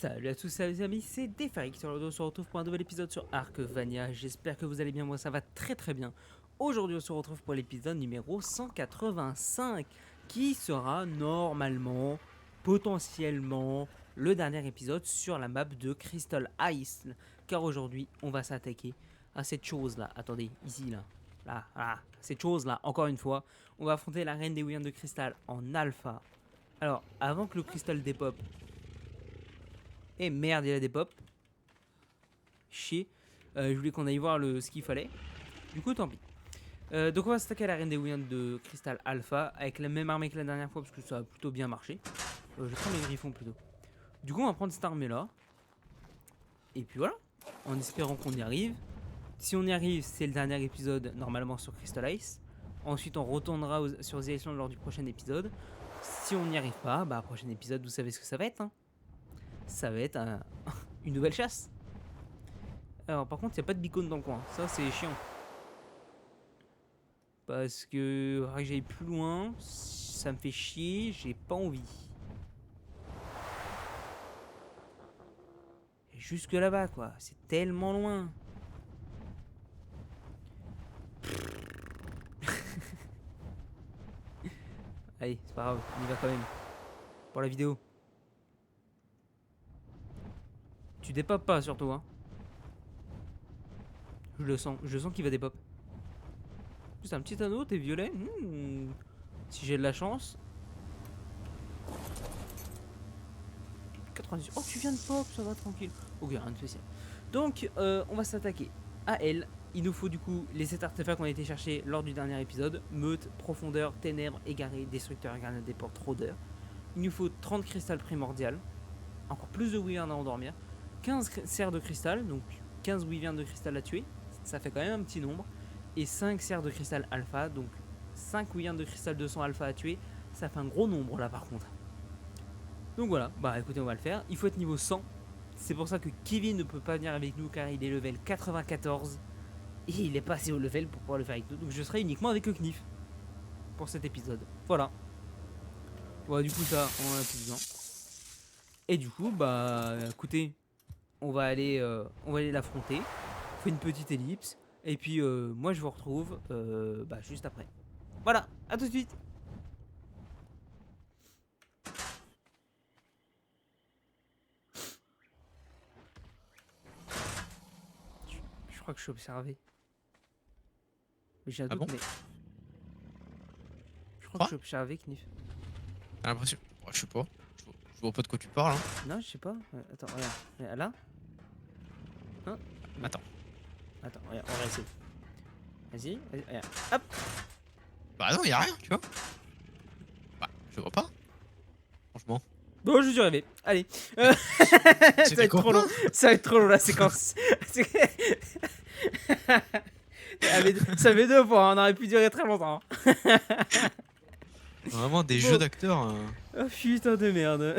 Salut à tous les amis, c'est Defaric sur le dos, on se retrouve pour un nouvel épisode sur Arkvania. J'espère que vous allez bien, moi ça va très bien. Aujourd'hui on se retrouve pour l'épisode numéro 185 qui sera normalement, potentiellement, le dernier épisode sur la map de Crystal Ice. Car aujourd'hui on va s'attaquer à cette chose là, attendez, ici là, cette chose là, encore une fois. On va affronter la reine des Wyverns de cristal en alpha. Alors avant que le cristal dépop, et merde, il a des pop. Chier. Je voulais qu'on aille voir ce qu'il fallait. Du coup, tant pis. Donc on va s'attaquer à la reine des Wyverns de Crystal Alpha avec la même armée que la dernière fois parce que ça a plutôt bien marché. Je vais prendre les griffons plutôt. Du coup, on va prendre cette armée là. Et puis voilà. En espérant qu'on y arrive. Si on y arrive, c'est le dernier épisode normalement sur Crystal Ice. Ensuite, on retournera sur The Island lors du prochain épisode. Si on n'y arrive pas, bah prochain épisode, vous savez ce que ça va être, hein. Ça va être une nouvelle chasse. Alors par contre il n'y a pas de beacon dans le coin, ça c'est chiant. Parce que j'aille plus loin, ça me fait chier, j'ai pas envie. Et jusque là-bas quoi, c'est tellement loin. Allez, c'est pas grave, on y va quand même. Pour la vidéo. Tu dépopes pas surtout hein. Je sens qu'il va dépop. C'est un petit anneau, t'es violet. Si j'ai de la chance. 98. Oh, tu viens de pop, ça va tranquille. Ok, rien de spécial. Donc, on va s'attaquer à elle. Il nous faut du coup les 7 artefacts qu'on a été chercher lors du dernier épisode. Meute, profondeur, ténèbres, égaré, destructeur, grenade des portes, rôdeur. Il nous faut 30 cristal primordial. Encore plus de wyverns à endormir. 15 serres de cristal, donc 15 wyverns de cristal à tuer. Ça fait quand même un petit nombre. Et 5 serres de cristal alpha, donc 5 wyverns de cristal 200 alpha à tuer. Ça fait un gros nombre là par contre. Donc voilà, bah écoutez, on va le faire. Il faut être niveau 100. C'est pour ça que Kevin ne peut pas venir avec nous car il est level 94. Et il est pas assez haut level pour pouvoir le faire avec nous. Donc je serai uniquement avec le Knif pour cet épisode. Voilà. Bon, du coup, ça, on en a plus besoin. Et du coup, bah écoutez, on va aller l'affronter. On fait une petite ellipse. Et puis moi je vous retrouve bah, juste après. Voilà, à tout de suite. Je crois que je suis observé. Mais j'ai un doute, bon mais... Je crois que je suis observé, Knif. T'as l'impression... Ouais, je sais pas. Je vois pas de quoi tu parles. Hein. Non, je sais pas. Attends, regarde. Là. Hein. Attends. Attends, regarde, on va essayer. Vas-y, regarde. Hop. Bah non, y'a rien, tu vois. Bah, je vois pas. Franchement. Bon, je suis arrivé. Allez. Ça va être trop long. Ça va être trop long la séquence. Ça fait 2 fois, on aurait pu durer très longtemps. Vraiment des jeux d'acteurs. Oh putain de merde.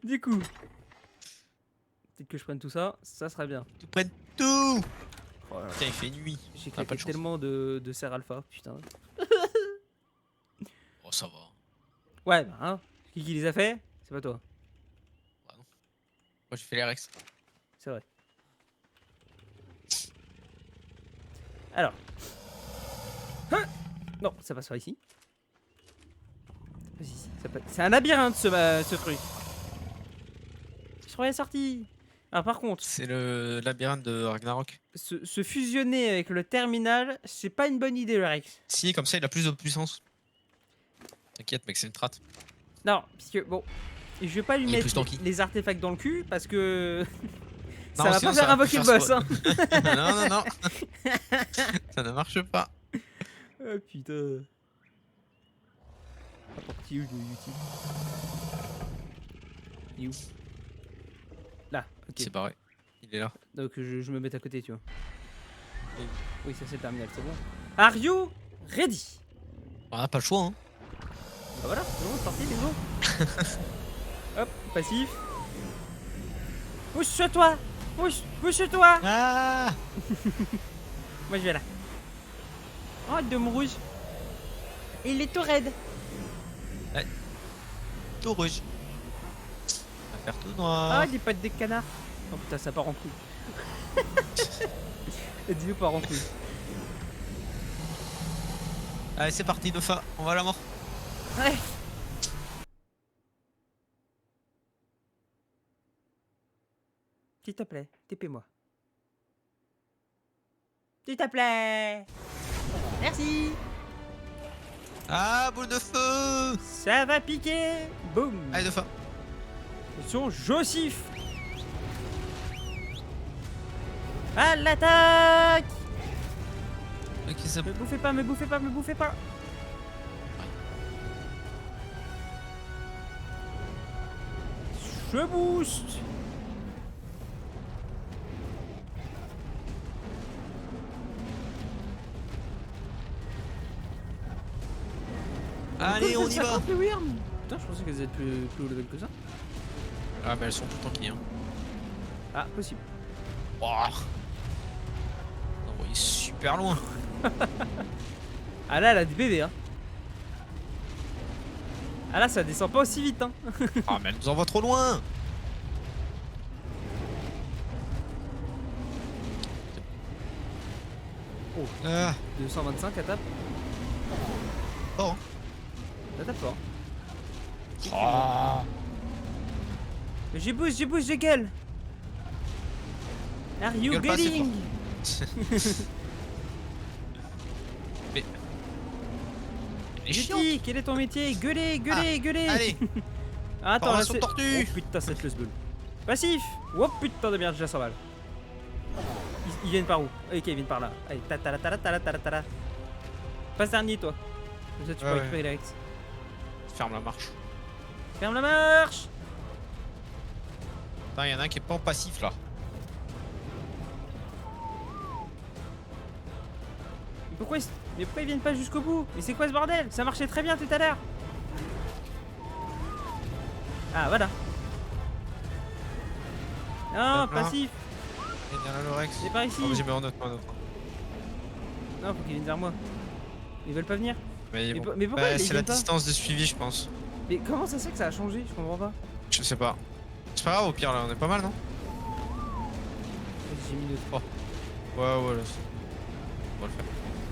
Du coup, peut-être que je prenne tout ça, ça sera bien. Tu prennes tout. Oh là là. Putain, il fait nuit. J'ai claqué tellement de serre alpha, putain. Oh, ça va. Ouais, bah hein. Qui les a fait? C'est pas toi. Bah non. Moi j'ai fait les Rex. C'est vrai. Alors. Hein, non, ça passe par ici. Ça passe ici. C'est un labyrinthe ce truc. Je trouvais la sortie. Alors par contre, C'est le labyrinthe de Ragnarok. se fusionner avec le terminal, c'est pas une bonne idée le Rex. Si, comme ça il a plus de puissance. T'inquiète, mec, c'est une strat. Non, puisque bon, je vais pas lui Il est mettre plus les artefacts dans le cul parce que ça Non, va sinon, pas faire invoquer le boss. Hein. Non. Ça ne marche pas. Oh putain. La partie de YouTube. Il est où? Là, ok. C'est pareil. Il est là. Donc je me mets à côté, tu vois. Oui, ça c'est le terminal, c'est bon. Are you ready? On a pas le choix, hein. Bah voilà, c'est bon, c'est parti, les gros. Hop, passif. Pousse-toi! Pousse-toi! Ah. Moi je vais là. Oh, Dôme Rouge. Il est tout raide. Tout rouge. faire tout Ah, noir. des pattes des canards. Oh putain, ça part en couille. Le dino part en couille. Allez, c'est parti, Nofa, on va à la mort. Ouais. S'il te plaît, TP-moi. S'il te plaît. Merci. Ah, boule de feu. Ça va piquer. Boum. Allez, Nofa. Attention, Josif. À l'attaque. Ok, c'est bon. Me bouffez pas, me bouffez pas, me bouffez pas. Je booste. Allez, on y va. Les Wyrms. Putain, je pensais qu'elles étaient plus haut level que ça. Ah, mais elles sont tout le temps qui, hein. Ah, possible. Oh. On envoyé super loin. Ah là, elle a des bébés, hein. Ah là, ça descend pas aussi vite, hein. Ah, mais elle nous envoie trop loin. Oh, Ah, 225, elle tape. oh. Elle tape fort. Oh. Je bouge, je gueule. Are you Gueule pas assez getting? Mais. Elle est Je chiante. dis, quel est ton métier? Gueuler, gueuler, gueuler. Allez, Ah, attends, là formation c'est... tortue. Oh putain, cette le bulle. Passif. Oh putain de merde, je la sens mal. Ils viennent par où? Ok, ils viennent par là. Allez, ta. Passe dernier, toi. Comme ça, tu peux Ouais, récupérer les Rex. Ferme la marche. Ferme la marche. Putain, y'en a un qui est pas en passif là. Mais pourquoi ils viennent pas jusqu'au bout? Mais c'est quoi ce bordel? Ça marchait très bien tout à l'heure. Ah, voilà. Non, D'accord. passif. Il y en a le Rex. C'est par ici. Oh, vas-y, mais en autre, en autre. Non, faut qu'ils viennent vers moi. Ils veulent pas venir? Mais, bon. Mais pourquoi ils C'est la viennent pas? distance de suivi, je pense. Mais comment ça se fait que ça a changé? Je comprends pas. Je sais pas. C'est pas grave, au pire, là, on est pas mal, non? J'ai mis le 3. Ouais, là. On va le faire. De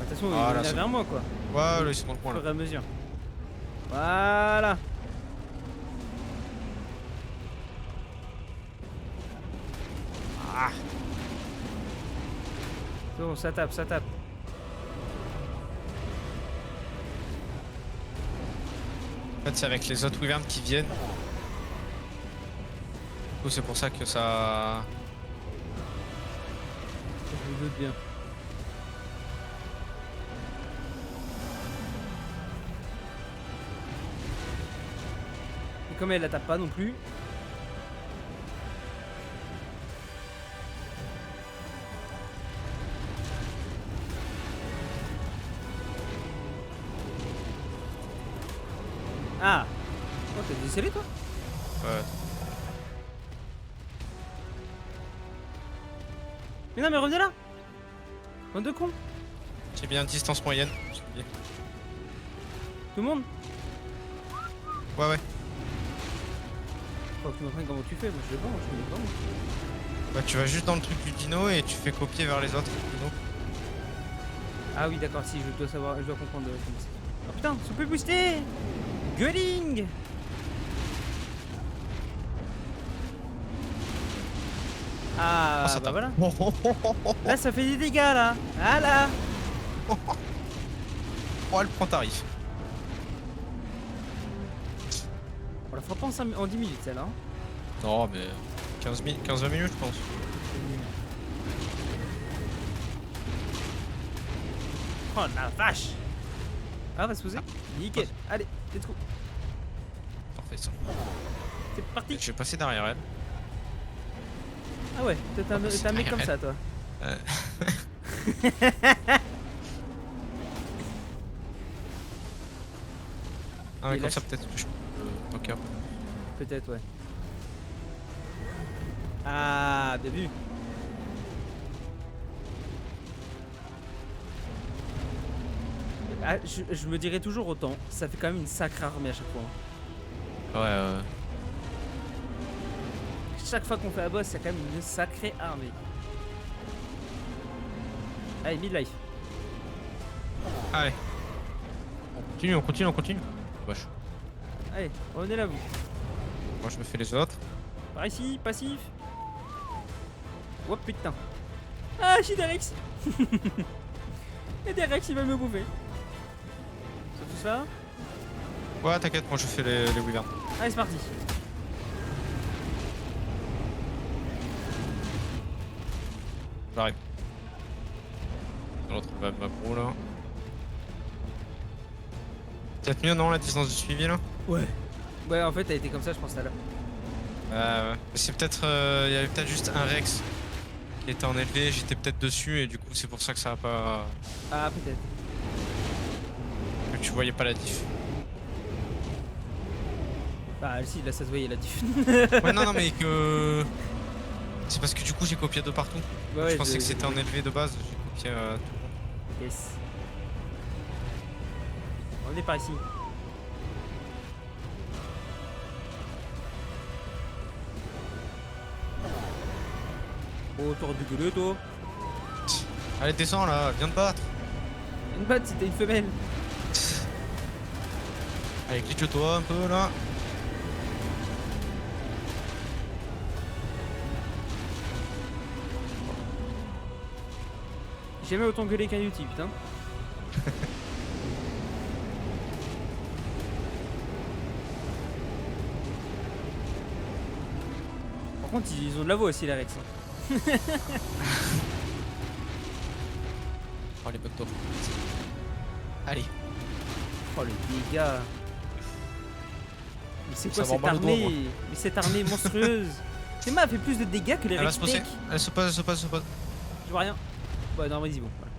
toute façon, Ah, ils là, viennent c'est vers moi, quoi. Ouais, là, ils sont dans le Au coin, là. fur et à mesure. Voilà. Ah. Bon, ça tape, ça tape. En fait, c'est avec les autres wyverns qui viennent. Du coup, c'est pour ça que ça. Je me doute bien. Et comme elle la tape pas non plus. Ah. Oh, t'as décellé toi? Ouais. Mais non, mais revenez là. Bande de cons. J'ai bien distance moyenne. je te dis. Tout le monde. Ouais. Faut que tu m'apprennes comment tu fais. Moi je sais pas, moi je connais pas. Moi. Bah, tu vas juste dans le truc du dino et tu fais copier vers les autres dinos. Ah oui, d'accord, si, je dois savoir, je dois comprendre comment c'est. Oh putain, ça peut booster. Gulling. Ah, Oh, ça bah tape. voilà. Là, ça fait des dégâts, là. Ah là. Oh, elle prend tarif. On la fera pas en 10 minutes, celle-là. Hein. Non, mais 15-20 minutes, je pense. Oh la vache. Ah, on va se poser. Nickel. Allez, let's go. Parfait, ça. C'est parti. Je vais passer derrière elle. Ah ouais, t'es un mec comme ça, toi. Ah, mais Et comme là, ça, peut-être que je peux. Ok. Peut-être, ouais. Ah, bien vu. Ah, je me dirais toujours autant. Ça fait quand même une sacrée armée à chaque fois. Hein. Ouais. chaque fois qu'on fait un boss, c'est quand même une sacrée armée. Allez, midlife. Allez. On continue. Wesh. Allez, revenez là, vous. Moi je me fais les autres. Par ici, passif. Oh putain. Ah, j'ai des Rex. Et des Rex, il va me bouffer. C'est tout ça? Ouais, t'inquiète, moi je fais les wyverns. Allez, c'est parti. J'arrive. L'autre va macro là. Peut-être mieux non la distance de suivi là? Ouais. Ouais, en fait, elle était comme ça, je pense, tout à l'heure. Ouais. C'est peut-être. Il y avait peut-être juste un Rex qui était en élevé, j'étais peut-être dessus et du coup c'est pour ça que ça a pas. Ah, peut-être. Que tu voyais pas la diff. Bah, si, là, ça se voyait, la diff. Ouais, non, mais que. C'est parce que du coup j'ai copié de partout. Ouais, Je pensais que c'était en élevé de base, j'ai copié tout. Yes. On est par ici. Autour du gueuleux, toi. Allez, descends là, viens te battre. Une batte, c'était une femelle. Allez, glitch-toi un peu là. J'ai jamais autant gueulé qu'un YouTube, putain. Par contre, ils ont de la voix aussi, les Rex. Oh les bugs top. Allez. Oh, le dégât. Mais c'est quoi Ça va cette en bas le doigt, armée? moi. Mais cette armée monstrueuse. Théma a fait plus de dégâts que les Elle va Rex se passer. Tech. Elle se passe. Je vois rien. Ouais, non, vas-y, bon. Voilà.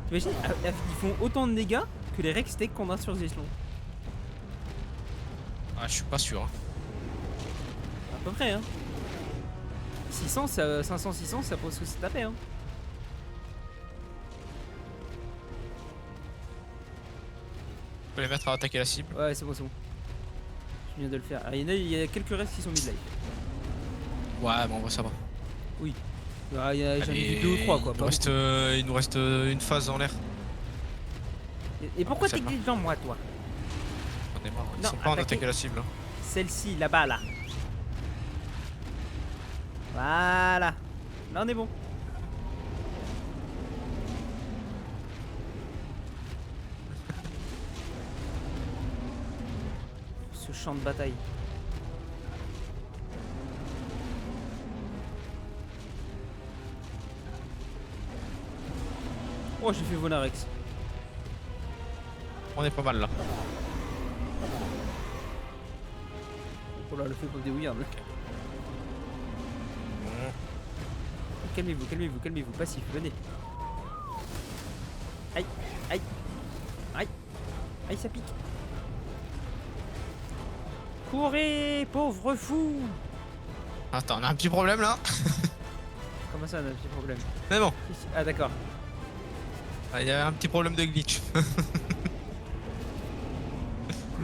T'imagines, ils font autant de dégâts que les Rex Tech qu'on a sur les échelons. Ah, je suis pas sûr. Hein. À peu près, hein. 600, 500, 600, ça pose que c'est tapé, hein. Je peux les mettre à attaquer la cible. Ouais, c'est bon, c'est bon. Je viens de le faire. Ah, il y a quelques restes qui sont midlife. Ouais, bon, ça va. Oui. Ah, j'en ai vu Allez, 2 ou 3, quoi. Il pas nous reste une phase en l'air. beaucoup. Et pourquoi t'es Celle-là. devant moi, toi? On est marre. Ils Non, sont pas en attaquez. attaquer la cible. Hein. Celle-ci, là-bas, là. Voilà. Là, on est bon. Ce champ de bataille. Oh, j'ai fait Vonarex. On est pas mal là. Oh là, le fait comme des ouillards, là. Bon. Calmez-vous, calmez-vous, calmez-vous. Passif, venez. Aïe, aïe, aïe, aïe, ça pique. Courez, pauvre fou. Attends, on a un petit problème là. Comment ça, on a un petit problème? Mais bon, Ah, d'accord. il y a un petit problème de glitch.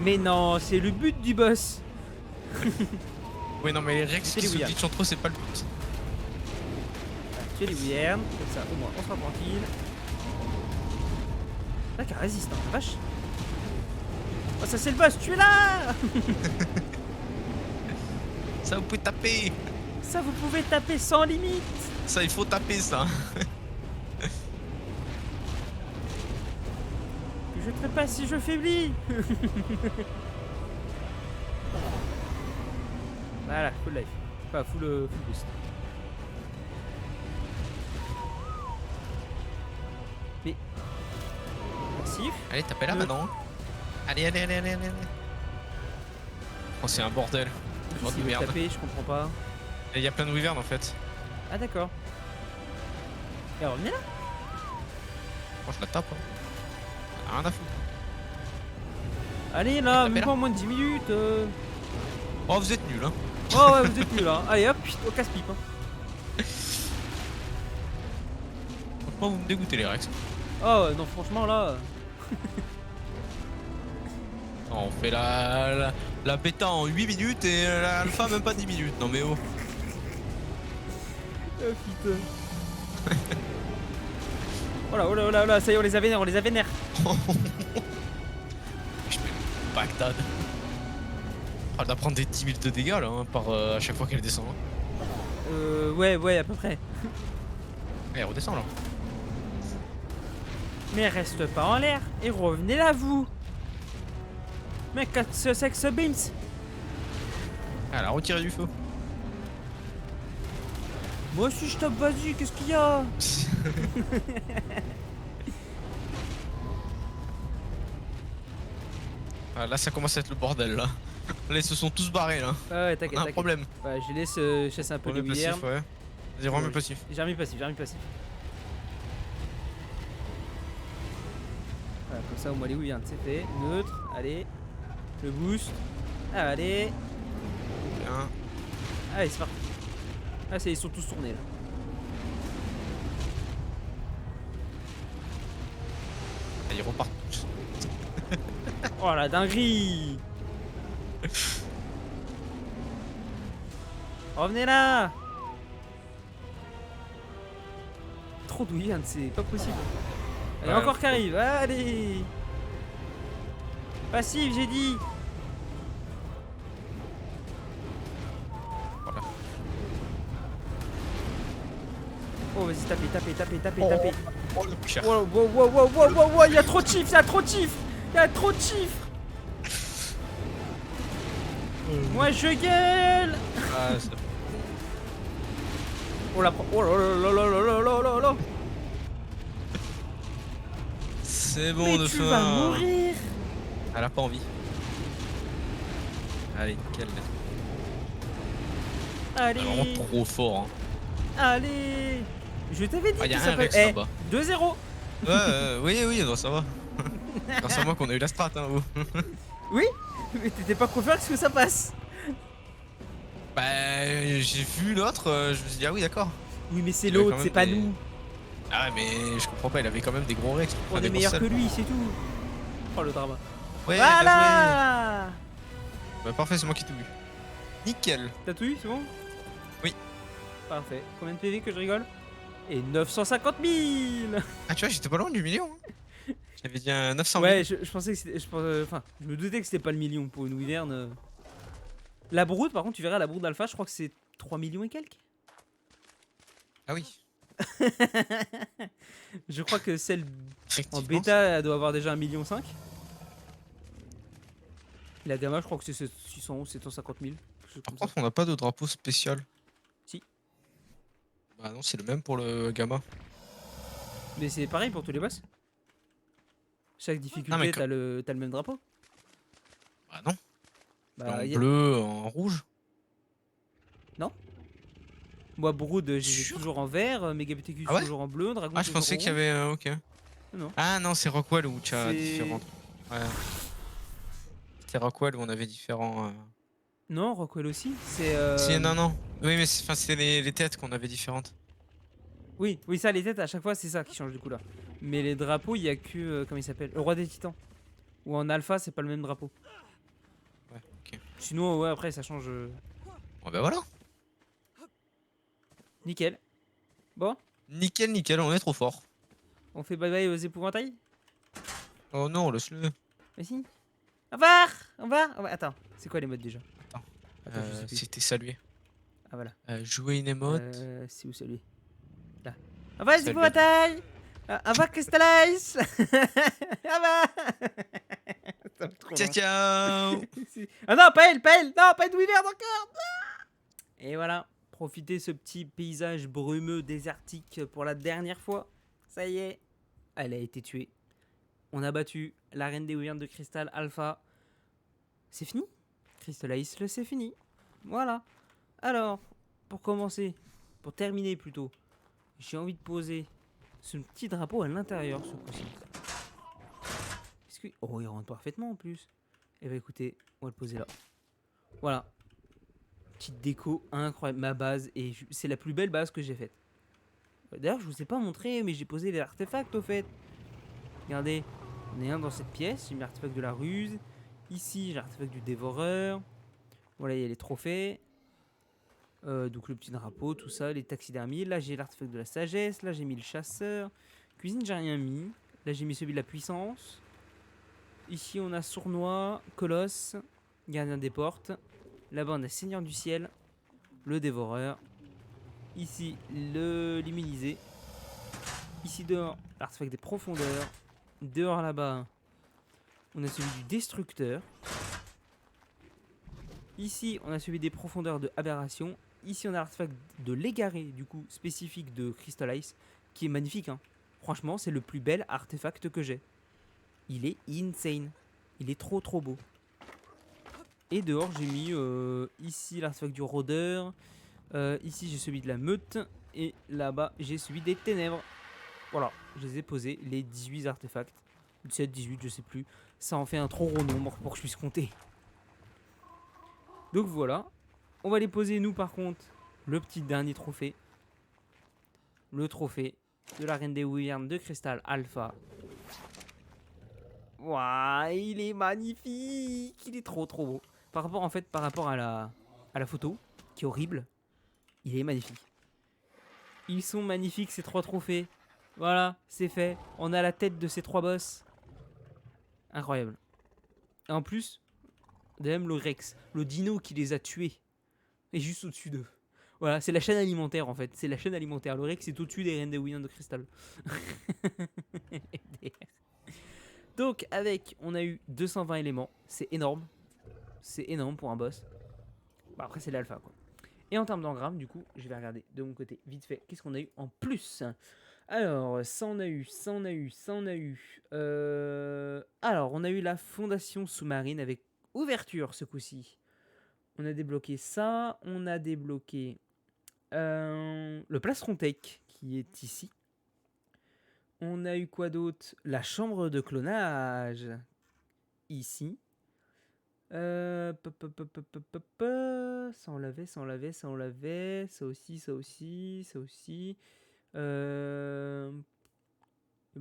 Mais non, c'est le but du boss. Oui, non, mais les Rex C'est qui les se Williams. glitchent entre eux, c'est pas le but. Tuer les Wyverns, comme ça au moins on sera tranquille. Là, qui résiste, hein, la vache. Oh, ça c'est le boss, tu es là. Ça, vous pouvez taper. Ça, vous pouvez taper sans limite. Ça, il faut taper ça. Je trépasse si je faiblis. Voilà, full life. Enfin, full boost. Mais... Passif. Allez, tapez là maintenant. Allez. Oh, c'est un bordel. Qui Bande s'il de veut merde. taper, je comprends pas. Et il y a plein de wyverns en fait. Ah d'accord. Et revenez là. Moi, je la tape. Hein. Rien à foutre. Allez là, Tapez même là. pas en moins de 10 minutes. Oh, vous êtes nuls, hein. Oh ouais, vous êtes nuls là. Allez hop, au casse-pipe. Hein. Franchement, vous me dégoûtez, les Rex. Oh non, franchement là. On fait la bêta en 8 minutes et l'alpha même pas 10 minutes. Non, mais oh. Oh putain. Oh là, oh là, oh là, oh là, ça y est, on les a vénères, on les a vénères. Je fais Bagdad. Elle doit prendre des 10 000 de dégâts là, hein, à chaque fois qu'elle descend. Hein. Ouais, à peu près. Elle redescend là. Mais reste pas en l'air et revenez là, vous. Mec, ce sexe beams. Elle a retiré du feu. Moi aussi je tape, vas-y, qu'est-ce qu'il y a? Ah, là ça commence à être le bordel là. Là ils se sont tous barrés là. Ah ouais, t'inquiète, On a un t'inquiète. problème. Ouais, je laisse chasser un peu les Remets passif, Williams. ouais. Vas-y, remets passif. J'ai remis passif, j'ai remis passif. Voilà, comme ça au moins les Williams c'est fait. Neutre, allez. Le boost. Allez. Bien. Allez, c'est parti. Ah, ils sont tous tournés là. Ils repartent tous. Oh la dinguerie. Revenez là. Trop de Williams, c'est pas possible. Il y a Ouais, encore qui arrive, allez. Passif, j'ai dit. Voilà. Oh, vas-y, tapez, tapez. Oh le cher. Wow, il y a trop de chiffres, il y a trop de chiffres. Moi je gueule. Ah, ça... Oh là là. C'est bon Mais de tu fin. vas mourir. Elle a pas envie. Allez, nickel. Allez. Elle est vraiment trop fort. Hein. Allez. Je t'avais dit Ah, y a que un ça peut... Rex là-bas. 2-0. Oui, non, ça va. Grâce à moi qu'on a eu la strat, hein, vous. Oui. Mais t'étais pas confiant que ça passe. Bah, j'ai vu l'autre, je me suis dit, ah oui, d'accord. Oui, mais c'est Il avait l'autre, quand c'est même pas des- nous. Ah, mais je comprends pas, il avait quand même des gros Rex. On est meilleur que lui, c'est tout. Oh le drama. Ouais, bien Voilà. joué. Bah, parfait, c'est moi qui t'ai vu. Nickel. T'as tout eu, c'est bon? Oui. Parfait. Combien de PV que je rigole? Et 950 000. Ah, tu vois, j'étais pas loin du million. Hein. J'avais dit un 900 000. Ouais, je pensais que c'était. Enfin, je me doutais que c'était pas le million pour une Wyvern. La brood, par contre, tu verras, la brood alpha, je crois que c'est 3 millions et quelques. Ah oui. Je crois que celle en Effectivement. bêta, elle doit avoir déjà 1,5 million. La gamma, je crois que c'est 600 ou 750 000. quelque chose Par comme ça. contre, on n'a pas de drapeau spécial. Si. Bah non, c'est le même pour le gamma. Mais c'est pareil pour tous les boss. Chaque difficulté, Ah, mais t'as le même drapeau. Bah non. Bah, En bleu, en rouge. moi, Brood, j'ai Sûr toujours en vert, Megaptq Ah ouais toujours en bleu, Dragon Ah, je toujours pensais en qu'il y rouge. avait. Ok. Non. Ah non, c'est Rockwell où tu as C'est- différentes. Ouais. C'est Rockwell où on avait différents. Non, Rockwell aussi. C'est. Si, non. Oui, mais c'est les têtes qu'on avait différentes. Oui, ça, les têtes, à chaque fois, c'est ça qui change de couleur. Mais les drapeaux, il y a que. Comment il s'appelle? Le roi des titans. Ou en alpha, c'est pas le même drapeau. Ouais, ok. Sinon, ouais, après, ça change. Bon, bah voilà. Nickel. Bon, Nickel, on est trop fort. on fait bye bye aux épouvantails? Oh non, laisse-le. Vas-y. Au revoir. Au revoir. Attends, c'est quoi les modes déjà? Attends. Attends, je sais plus. C'était salué. Ah, voilà. Jouer une émote. C'est où celui? Là. Au revoir les Salut. épouvantails. Au revoir Crystallize. Au revoir. Ça me fait trop Ciao, loin. ciao. Ah non, pas elle. Non, pas une Wyvern encore. Ah. Et voilà, profitez ce petit paysage brumeux désertique pour la dernière fois. Ça y est, elle a été tuée. On a battu la reine des Wyverns de cristal Alpha. C'est fini. Crystallize, c'est fini. Voilà. Alors, pour commencer, pour terminer plutôt, j'ai envie de poser ce petit drapeau à l'intérieur ce coup-ci. Est-ce que... Oh, il rentre parfaitement en plus. Eh bien écoutez, on va le poser là. Voilà. Petite déco incroyable. Ma base, et c'est la plus belle base que j'ai faite. D'ailleurs, je vous ai pas montré, mais j'ai posé les artefacts au fait. Regardez, on est un dans cette pièce. J'ai mis l'artefact de la ruse. Ici, j'ai l'artefact du dévoreur. Voilà, il y a les trophées. Donc le petit drapeau, tout ça, les taxidermies. Là j'ai l'artefact de la sagesse, là j'ai mis le chasseur. Cuisine j'ai rien mis. Là j'ai mis celui de la puissance. Ici on a sournois, colosse, gardien des portes. Là-bas on a seigneur du ciel, le dévoreur. Ici le l'immunisé. Ici dehors l'artefact des profondeurs. Dehors là-bas on a celui du destructeur. Ici on a celui des profondeurs de aberration. Ici on a l'artefact de l'égaré du coup spécifique de Crystal Ice qui est magnifique hein. Franchement c'est le plus bel artefact que j'ai. Il est insane. Il est trop beau. Et dehors j'ai mis ici l'artefact du rôdeur. Ici j'ai celui de la meute. Et là-bas j'ai celui des ténèbres. Voilà, je les ai posés, les 18 artefacts. 17, 18, je sais plus. Ça en fait un trop gros nombre pour que je puisse compter. Donc voilà. On va les poser nous par contre. Le petit dernier trophée. Le trophée de la Reine des Wyverns de Cristal Alpha. Waouh, il est magnifique. Il est trop beau. Par rapport à la photo, qui est horrible, il est magnifique. Ils sont magnifiques ces 3 trophées. Voilà, c'est fait. On a la tête de ces 3 boss. Incroyable. Et en plus, même le Rex, le dino qui les a tués, est juste au-dessus d'eux. Voilà, c'est la chaîne alimentaire en fait. C'est la chaîne alimentaire. Le Rex est au-dessus des Reines des Wyverns de Cristal. Donc avec, on a eu 220 éléments. C'est énorme. C'est énorme pour un boss. Bah, après c'est l'alpha quoi. Et en termes d'engrammes, du coup, je vais regarder de mon côté vite fait. Qu'est-ce qu'on a eu en plus? Alors, ça on a eu, ça on a eu, ça on a eu. Alors, on a eu la fondation sous-marine avec ouverture ce coup-ci. On a débloqué ça. On a débloqué le plastron tech qui est ici. On a eu quoi d'autre? La chambre de clonage ici. Ça on l'avait, ça on l'avait, ça on l'avait. Ça aussi, ça aussi, ça aussi. Bah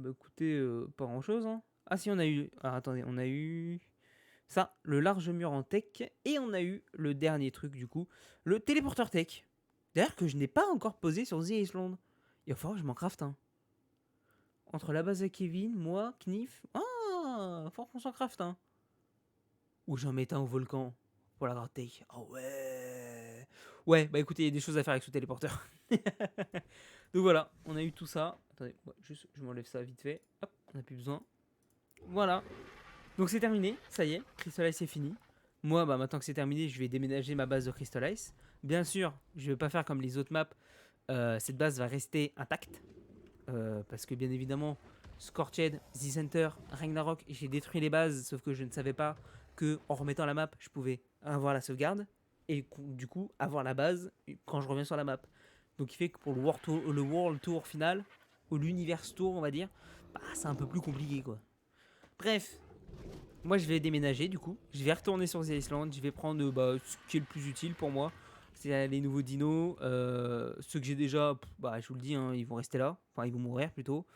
écoutez, pas grand chose. Hein. Ah si, on a eu. Ah, attendez, on a eu. Ça, le large mur en tech. Et on a eu le dernier truc du coup, le téléporteur tech. D'ailleurs, que je n'ai pas encore posé sur The Island. Il va falloir que je m'en crafte un. Entre la base à Kevin, moi, Knif. Ah, faut qu'on s'en crafte un. Ou j'en mette un au volcan pour la gratter. Oh ouais. Ouais, bah écoutez, il y a des choses à faire avec ce téléporteur. Donc voilà, on a eu tout ça. Attendez, ouais, juste je m'enlève ça vite fait. Hop, on n'a plus besoin. Voilà. Donc c'est terminé, ça y est, Crystal Ice est fini. Moi, bah maintenant que c'est terminé, je vais déménager ma base de Crystal Ice. Bien sûr, je vais pas faire comme les autres maps. Cette base va rester intacte. Parce que bien évidemment, Scorched, The Center, Ragnarok, j'ai détruit les bases, sauf que je ne savais pas que en remettant la map, je pouvais avoir la sauvegarde et du coup avoir la base quand je reviens sur la map. Donc il fait que pour le World Tour final, ou l'Univers Tour on va dire, bah, c'est un peu plus compliqué quoi. Bref, moi je vais déménager du coup, je vais retourner sur The Island, je vais prendre ce qui est le plus utile pour moi. C'est les nouveaux dinos, ceux que j'ai déjà, bah, je vous le dis, hein, ils vont rester là, enfin ils vont mourir plutôt.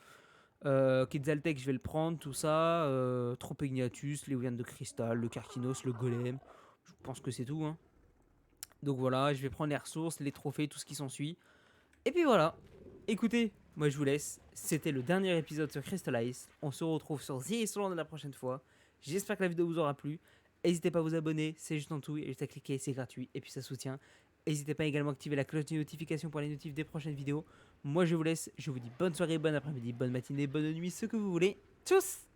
Quetzaltec, je vais le prendre, tout ça. Tropegnatus, les Wyverns de cristal, le Carquinos, le Golem. Je pense que c'est tout. Hein. Donc voilà, je vais prendre les ressources, les trophées, tout ce qui s'ensuit. Et puis voilà. Écoutez, moi je vous laisse. C'était le dernier épisode sur Crystal Ice. On se retrouve sur The Island la prochaine fois. J'espère que la vidéo vous aura plu. N'hésitez pas à vous abonner, c'est juste en dessous. Et juste à cliquer, c'est gratuit. Et puis ça soutient. N'hésitez pas également à activer la cloche de notification pour les notifs des prochaines vidéos. Moi je vous laisse, je vous dis bonne soirée, bon après-midi, bonne matinée, bonne nuit, ce que vous voulez. Tchuss!